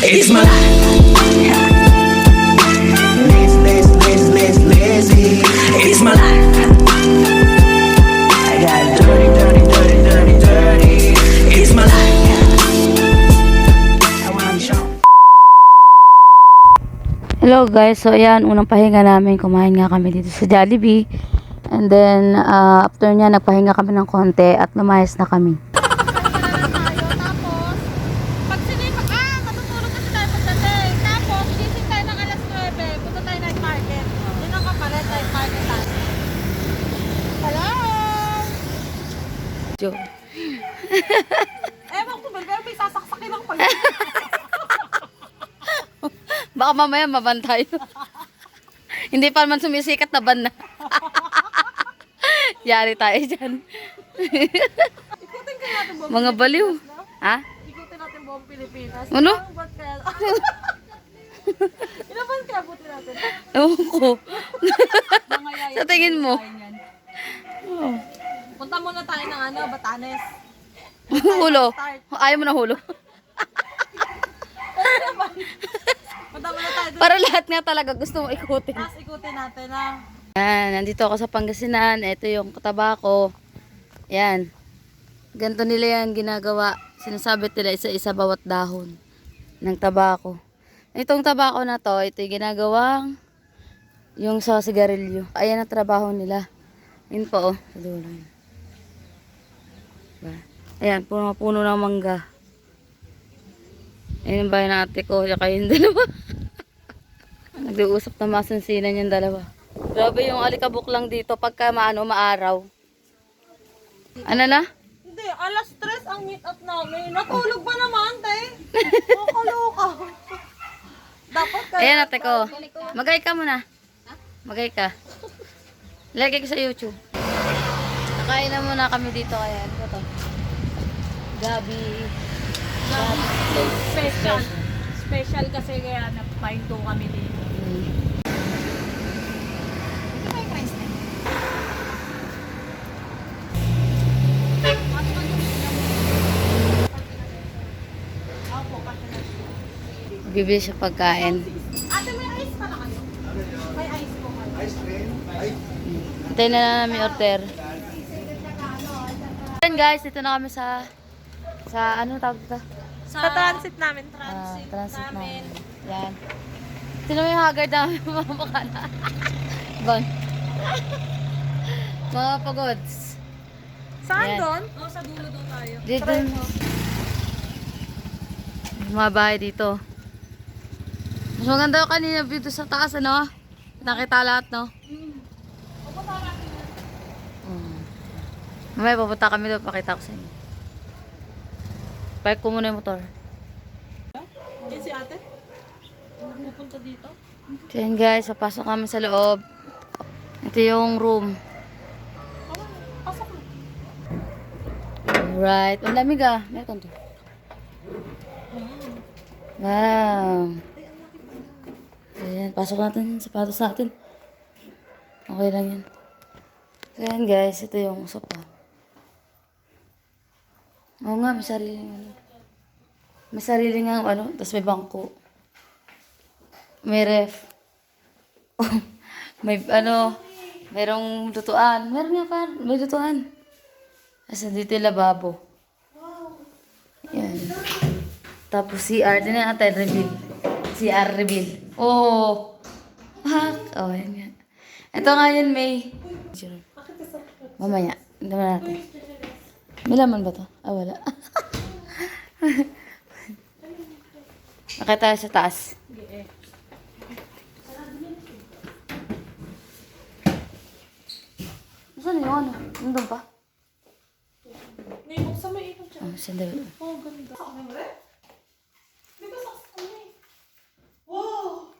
It's my life. Lazy. It's my life. I got dirty, dirty, dirty, dirty, dirty. It's my life. I wanna show. Hello guys, so ayan, unang pahinga namin, kumain nga kami dito sa Jollibee. And then, after nya, nagpahinga kami ng konti at lumayas na kami. Pag sinipa, matutulog kasi tayo pagdating. Tapos, gising tayo ng alas 9, punta tayo night market. Yun ang kapalit, night market tayo. Hello! Joke. Ewan ko ba, pero may sasaksakin ako pag Baka mamaya mabantay. Hindi pa man sumisikat na ban na. Yari tayo dyan. ikutin kaya natin buong Mga baliw. Ha? Ikutin natin buong Pilipinas. Ano? Ilang ba't kaya? Ilang ba't kaya buti natin? Ewan ko. Mga yaya. Sa tingin mo? Oh. Punta muna tayo ng Batanes. Hulo. Ayaw mo na hulo. Punta muna tayo doon. Para lahat nga talaga gusto mo ikutin. Tapos ikutin natin na. Yan, nandito ako sa Pangasinan. Ito yung tabako. Yan. Ganito nila yan ginagawa. Sinasabit nila isa-isa bawat dahon ng tabako. Itong tabako na to, ito yung ginagawang yung sa sigarilyo. Ayan ang trabaho nila. Yun po, oh. Sa dulo yun. Ayan, puno ng mangga. Ayan yung bahay ng ate ko. Saka yung dalawa. Nag-uusap na masansinan yung dalawa. Grabe yung alikabok lang dito pagka maaraw. Ano na? Hindi, alas 3 ang meet up namin. Natulog ba naman, te? Nakakaloka. Dapat kaya. Ayan ate ko. Magay ka muna. Magay ka. Lagay ko sa YouTube. Nakain na muna kami dito kaya. Ano to? Gabi. Special. Special kasi kaya napahinto kami dito. Bibili siya pagkain. Ate, may ice pa na kayo? May ice po kayo. Hintayin na namin order. Ayan guys, dito na kami sa ano tawag dito? Sa transit namin. Transit namin. Yan. Sino yung haggard namin mga makana? Bon. Mga pagods. Saan Yan. doon? Oh, sa dulo doon tayo. Dito. Mga bahay dito. Mas maganda yung kanina dito sa taas, ano? Nakita lahat, no? Mamaya pupunta kami doon, pakita ko sa inyo. Park ko muna yung motor. Yan si ate? Pupunta dito? So yan guys, papasok kami sa loob. Ito yung room. Pasok mo. Alright. Ang lamig ah. Meron to. Wow. Ayan, pasok natin yung sapatos natin. Okay lang yan. So yan guys, ito yung sofa. Oo nga, may sariling ano. May sariling nga ano, tapos may bangko. May ref. May ano, mayroong lutuan. Meron nga pa, may lutuan. Tapos dito yung lababo. Yan. Tapos CR, din na natin, reveal. CR reveal. Oh! Hak! Oh, yan nga. Ito nga yun, May. Mamaya, hindi naman natin. May laman ba to? Ah, wala. Nakita tayo sa taas. Saan yung ano? Nandun pa? May buksan mo ikot dyan. Oh, sandali. Oh, ganda. Di ba sa kanya eh? Wow!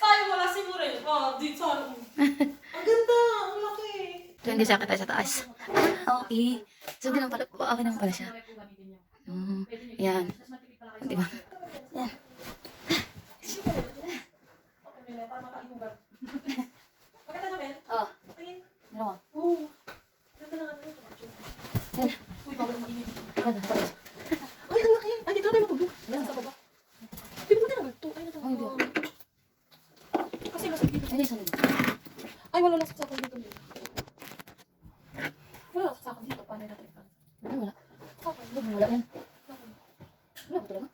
Sayang wala si Murel. Oh, dito sa ang ganda! Ang laki! Diyan kasi kita sa taas. Ah, okay. So, di naman pala, okay naman pala siya. Yan. Di ba? Yan. Maganda na, Mel? Oh. Tingin. Ano mo? Oo. Ganda na nga. Yan. Uy, bawal mo init. Ganda. Ay, ang laki! Ay, dito tayo matulog. Yan, sa baba. wala lang sa dito. Wala sa akin dito. Paano natin? Wala. Okay. Wala yan. Wala ba talaga?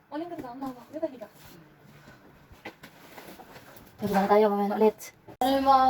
Aling ganda ang lawa. Ganda higa. Naglang tayo mamaya ulit. Ano yung mga...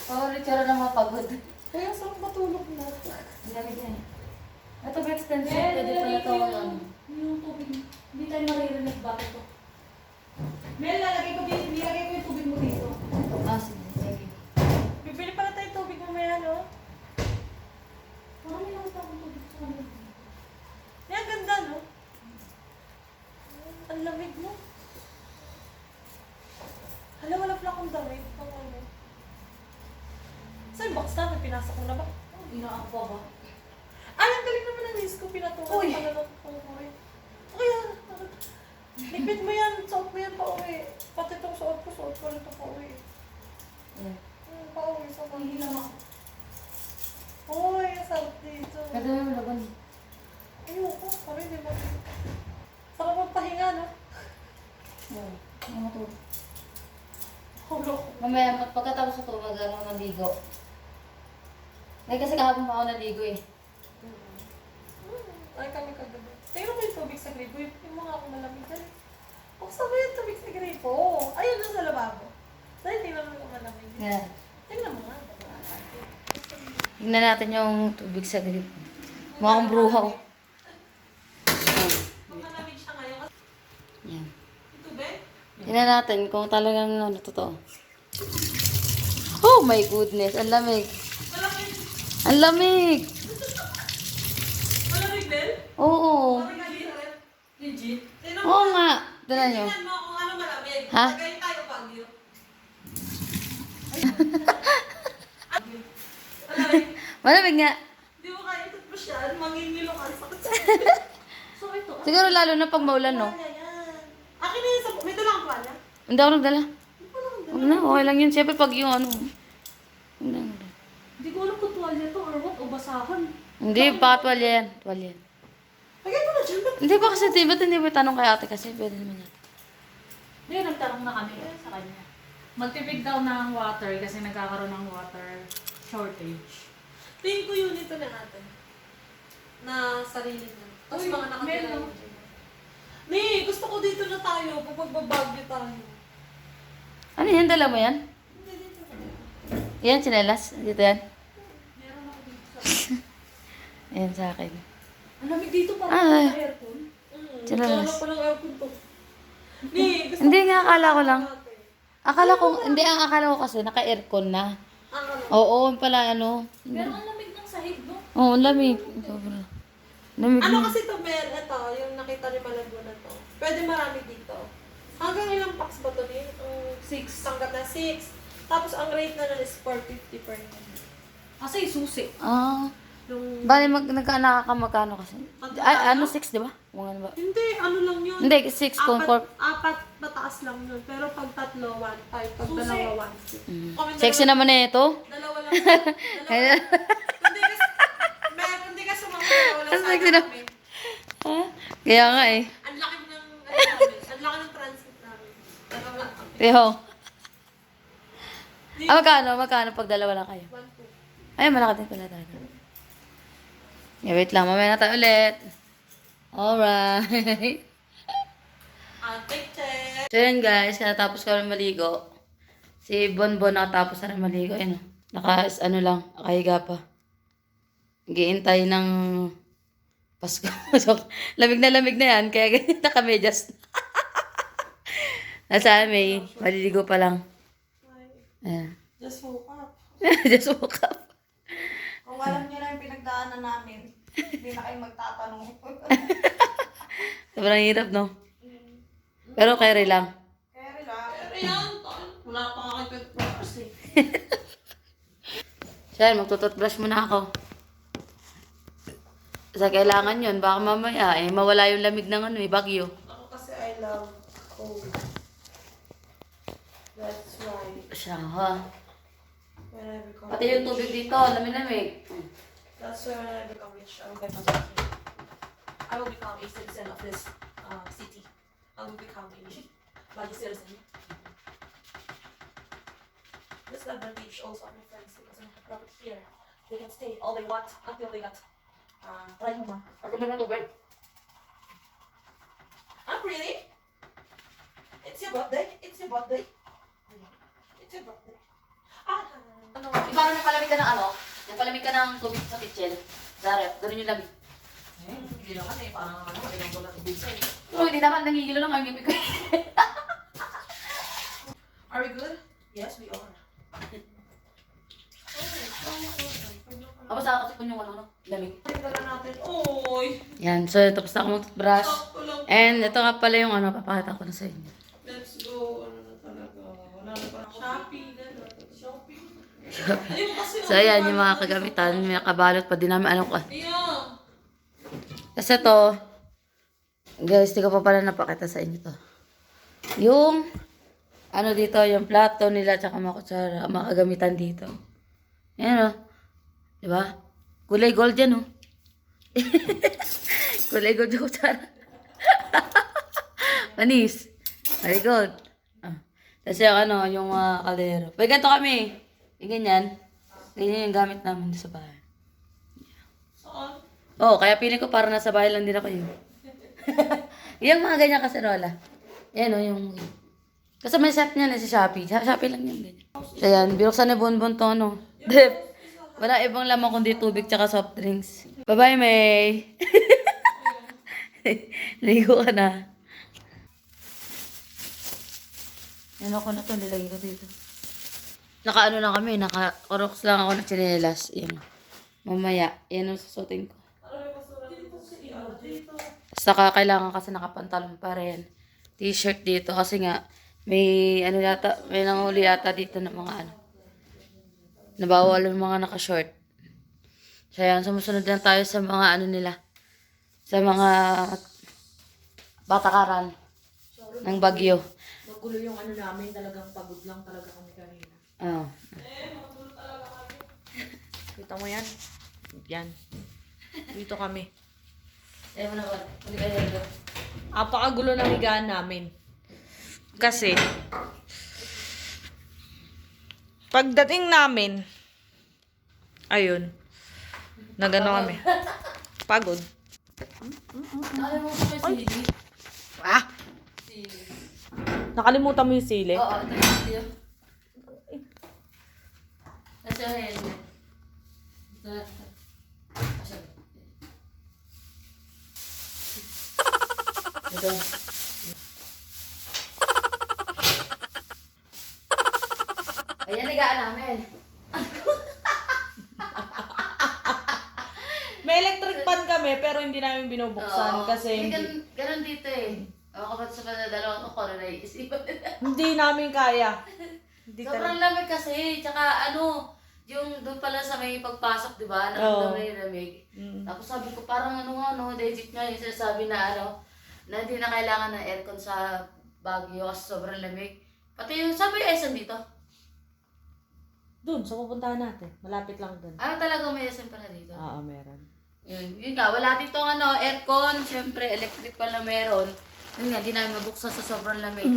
ulit ka ng mga pagod. Kaya saan matulog na? Ang dami din eh. Ito ba extension? Pwede pala ito. Yung tubig. Hindi tayo maririnig ba ito? Mel, nilagay ko yung tubig mo dito. Ah, sige. Sige. Bibili pala tayo tubig mamaya, no? Parang may nakita akong tubig sa kanila. Yan, ganda, no? Ang lamig mo. Hala, wala pala akong damit. Ang ano. Saan box namin? Pinasok mo na ba? Inaako pa ba? Ay, ang galing naman ng news ko. Pinatungan Uy! pa na lang po ko eh. Okay, likpit mo yan. Suot mo yan pa uwi. Pati itong suot ko nito pa uwi. Yan. Pa uwi sa kanila na. Uy, ang sarap dito. Kada yung laban. Ayoko, kami di ba? Sarap magpahinga, no? Oo. Ang matulog. Hulo ko. Mamaya, pagkatapos ito, maligo. Eh, kasi kahapon pa ako naligo eh. Ay, kami kagabi. Tingnan mo yung tubig sa gripo. Yung mga ako malamig dyan. Buksan mo yung tubig sa gripo. Ayun na sa lababo. Dahil tingnan mo yung malamig. Yan. Tingnan mo nga. Tingnan natin yung tubig sa grip. Mukhang bruhaw. Malamig siya ngayon. Yan. Ito, be? Tingnan natin kung talagang ano, totoo. Oh my goodness, ang lamig. Malamig. Ang lamig! Malamig din? Oo. Malamig. Legit? Tingnan mo. Oo nga. Tingnan nyo. Tingnan mo kung ano malamig. Ha? Tagayin tayo Baguio. Malamig. Malamig nga. Di mo kaya ito pa siya. Mangingilo ka. Sakit sa So ito. Siguro lalo na pag maulan, no? Yan. Akin na yun sa... May dalang pala. Hindi ako nagdala. Huwag na, okay lang yun. Siyempre pag yung ano. Huwag na. Hindi ko alam kung tuwalya to or what. O basahan. Hindi, baka tuwalya yan. Tuwalya yan. Lagay mo na dyan. Ba't Hindi ba kasi, ba't hindi mo tanong kay ate kasi pwede naman yan. Hindi, nagtanong na kami sa kanya. Magtipid daw ng water kasi nagkakaroon ng water shortage. tingin ko yun ito na natin. Na sarili na. Tapos Uy, mga nakatira meron. yun. Ni, gusto ko dito na tayo. Pag magbabagyo tayo. Ano yan? Dala mo yan? Hindi dito. Yan, chinelas. Dito yan. Meron ako dito sa... Ayan sa akin. Ang lamig dito Ah. parang aircon. Chinelas. Kaya pa ng aircon to. Ni, gusto Hindi nga, akala ko lang. natin. Ang akala ko kasi naka-aircon na. Ang ano? Oo, pala ano. Pero ang lamig ng sahig, no? Oo, lamig. Sobra. Lamig. Ano kasi to, Mel? Ito, yung nakita ni Malabo na to. Pwede marami dito. Hanggang ilang packs ba to ni? 6. Hanggang na 6. Tapos ang rate na nun is 450 per month. Kasi susi. Ah. Nung... Bali, nakaka-magkano kasi. Ay, ano, 6, di ba? Kung ano ba? Hindi, ano lang yun. Hindi, 6 kung 4. Apat pataas lang yun. Pero pag tatlo, 1.5. Pag dalawa, 1.2. Kami Sexy naman na ito. Dalawa lang. Dalawa. Hindi ka sumama. Dalawa lang Sexy sana na. kami. Ha? Kaya nga eh. Ang laki ng, namin. Ang laki ng transit namin. Dalawa lang kami. Tiyo. Magkano pag dalawa lang kayo? 1.2. Ay, malaki din pala talaga. Yeah, wait lang. Mamaya na tayo ulit. Alright. Take check. So yun guys, natapos ko rin maligo. Si Bonbon nakatapos na rin maligo. Ayun, ano lang, nakahiga pa. Nag-iintay ng Pasko. So, lamig na yan, kaya ganyan nakamedyas. Nasa may maliligo pa lang. Ayan. Just woke up. Just woke up. Kung alam niyo na yung pinagdaanan namin, hindi na kayo magtatanong. Sobrang hirap, no? Pero carry lang. Pero yan, wala pa nga kayo pagpapos eh. Siya, magtututbrush muna ako. Sa kailangan yun, baka mamaya, mawala yung lamig ng bagyo. Ako kasi I love cold. That's why Siya, ha? when I become Pati yung tubig dito, lamig-lamig. That's why when I become rich, I will become a citizen of this city. I will become a value citizen. This is the advantage also of my friends because I have property here. They can stay all they want until they got right mama. I'm really. It's your birthday. It's your birthday. It's your birthday. Ano? Parang napalamig ka ng ano? Napalamig ka ng tubig sa kitchen. Darep, ganun yung lamig. Hindi naman eh. Parang ano, hindi ko lang ibigay. Oo, hindi naman nangigilo lang ang ibig ko. Are we good? Yes, we are. Ako sa kasi kung yung ano, lamig. Tingnan na natin. Oy! Yan, so tapos na ako mag-toothbrush. And ito nga pala yung ano, papakita ko na sa inyo. Let's go. Ano na talaga? Wala na pa. Shopee. Shopee. Ayun kasi. So ayan, yung mga kagamitan, may nakabalot pa din namin alam ko. Yeah. Kasi to, guys, di ko pa pala napakita sa inyo to. Yung, ano dito, yung plato nila, tsaka mga kutsara, mga kagamitan dito. Yan o. Diba? Kulay gold yan o. Kulay gold yung kutsara. Manis. Kulay gold. Ah. Kasi yung ano, yung kaldero. Pwede ganito kami. Yung ganyan. Ganyan yung gamit namin sa bahay. Saan? Oo, kaya piling ko para nasa bahay lang din ako yun. Yung mga ganyan kaserola. Yan o, yung... Kasi may set niya na sa Shopee. Sa Shopee lang yan, ganyan. So yan, binuksan ni Bonbon to, ano. Dep. Wala ibang laman kundi tubig tsaka soft drinks. Bye-bye, May. Ligo ka na. Yan ako na to, nilagay ko dito. Naka-ano lang kami, naka-crocs lang ako ng tsinelas. Yan. Mamaya, yan ang susutin ko. Saka kailangan kasi nakapantalon pa rin. T-shirt dito kasi nga may ano yata, may nanguli yata dito ng mga ano. Nabawal yung mga naka-short. So yan, sumusunod lang tayo sa mga ano nila. Sa mga batakaran ng Bagyo. Magulo yung ano namin. Talagang pagod lang talaga kami kanina. Oh. Kita mo yan? Yan. Dito kami. Ayaw mo na ba? Hindi kayo nalito. Apakagulo ng higaan namin. Kasi, pagdating namin, ayun, nagano kami. Pagod. Alam mo kung may sili? Ah! Sili. Nakalimutan mo yung sili? Oo, ito yung sili. Kasi ayun. Ito. Ayan, nagaan namin. May electric pan kami, pero hindi namin binubuksan kasi hindi, Ganun dito eh. Ako kapag sa dalawang ko na naiisipan nila. hindi namin kaya. Hindi Sobrang lamig kasi. Tsaka ano, yung doon pala sa may pagpasok, di ba? Oo. Nakita yung lamig. Tapos sabi ko, parang ano, legit nga yung sinasabi na ano, na hindi na kailangan ng aircon sa Baguio kasi sobrang lamig. Pati yung, sabi yung SM dito. Doon, sa pupuntahan natin. Malapit lang doon. Ano talaga may SM pala dito? Oo, meron. Yun nga, wala dito ano, aircon, syempre electric pala meron. Yun nga, di namin mabuksan sa sobrang lamig.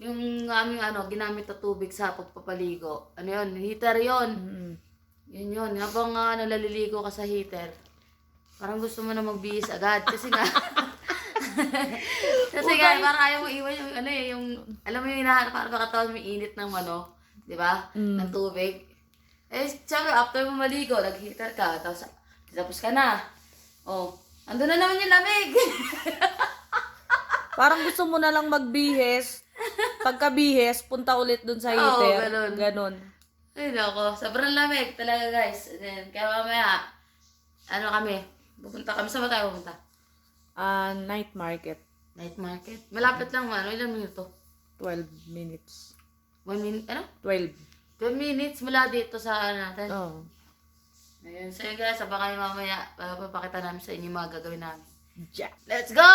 Yung aming ano, ginamit na tubig sa pagpapaligo. Ano yun, heater yun. Yun. Habang naliligo ka sa heater, parang gusto mo na magbihis agad. Kasi nga, parang ayaw mo iwan yung ano eh, yung, alam mo yung hinahanap, parang katawan may init ng ano, di ba? Ng tubig. Eh, syempre, after mo maligo, nag-heater ka, tapos ka na. Oh, andun na naman yung lamig. Parang gusto mo na lang magbihis. Pagkabihis, punta ulit dun sa Oo, heater. ganun. Ganon. Ay, nako. Sobrang lamig talaga, guys. And then, kaya mamaya, ano kami, pupunta kami. Saan ba tayo pupunta? Night market. Night market. Malapit lang, ano, ilang minuto? 12 minutes. 1 minute, ano? 12. 12 minutes mula dito sa ano natin. Oo. Ayun. So, yun guys, sabang kayo mamaya, papakita namin sa inyo yung mga gagawin namin. Yeah. Let's go!